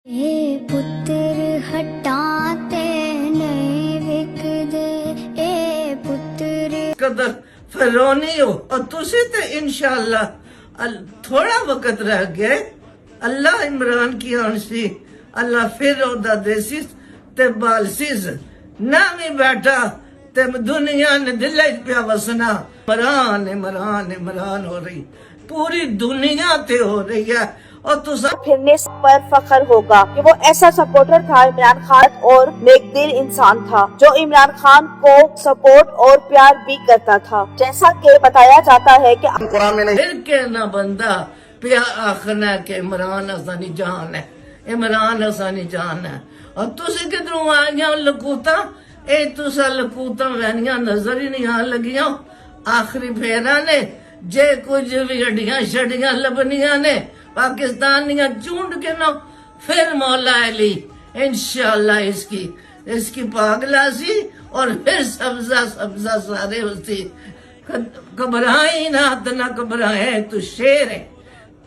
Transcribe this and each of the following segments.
اے پتر ہٹاتے نہیں وکدے اے پتر قدر فرونی ہو اور تسی تے انشاءاللہ تھوڑا وقت رہ گئے اللہ عمران کی آنسی اللہ پھر اودا دیسیس تے بالسیس نہ بھی بیٹھا تے دنیا نے دلائج پیا وسنا عمران ہو رہی پوری دنیا تے ہو رہی ہے اور تسا پھرنے پر فخر ہوگا کہ وہ ایسا سپورٹر تھا عمران خان اور نیک دل انسان تھا جو عمران خان کو سپورٹ اور پیار بھی کرتا تھا، جیسا کہ بتایا جاتا ہے کہ پھر کے نہ بندہ پیا آخنا کہ عمران حسانی جان ہے، عمران حسانی جان ہے اور تسی کدھروں آئیاں لکوتا اے تسا لکوتا وینیاں نظر ہی نہیں آن لگیاں آخری پھیرا نے جے کچھ بھی ہڈیاں شڈیاں لبنیاں نے پاکستانیاں چونڈ کے نو پھر مولا علی انشاءاللہ اس کی پاگلا سی اور پھر سبزہ سارے ہوتی گھبرائیں نہ گھبرائیں تو شیر ہے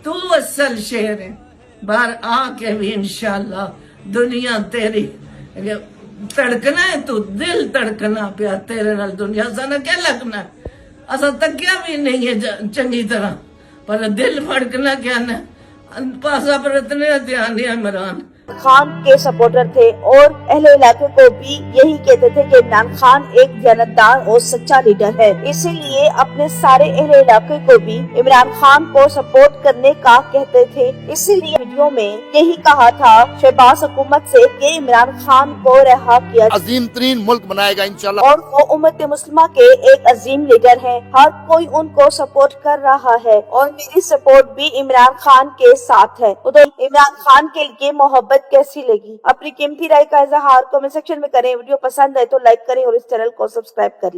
تو اصل شیر ہے بار آ کے بھی انشاءاللہ دنیا تیری تڑکنا ہے تو دل تڑکنا پیا تیرے نال دنیا سانا کیا لگنا ہے اسا تکیا بھی نہیں ہے چنگی طرح پر دل پھڑکنا کیا نا پاسا پر اتنے دھیان دیا عمران خان کے سپورٹر تھے اور اہل علاقے کو بھی یہی کہتے تھے کہ عمران خان ایک دیانتدار اور سچا لیڈر ہے، اسی لیے اپنے سارے اہل علاقے کو بھی عمران خان کو سپورٹ کرنے کا کہتے تھے۔ اسی لیے ویڈیو میں یہی کہا تھا شہباز حکومت سے کہ عمران خان کو رہا کیا عظیم ترین ملک بنائے گا انشاءاللہ، اور وہ امت مسلمہ کے ایک عظیم لیڈر ہیں، ہر کوئی ان کو سپورٹ کر رہا ہے اور میری سپورٹ بھی عمران خان کے ساتھ ہے۔ ادھر عمران خان کے لیے محبت کیسی لگی؟ اپنی قیمتی رائے کا اظہار کمنٹ سیکشن میں کریں۔ ویڈیو پسند ہے تو لائک کریں اور اس چینل کو سبسکرائب کریں۔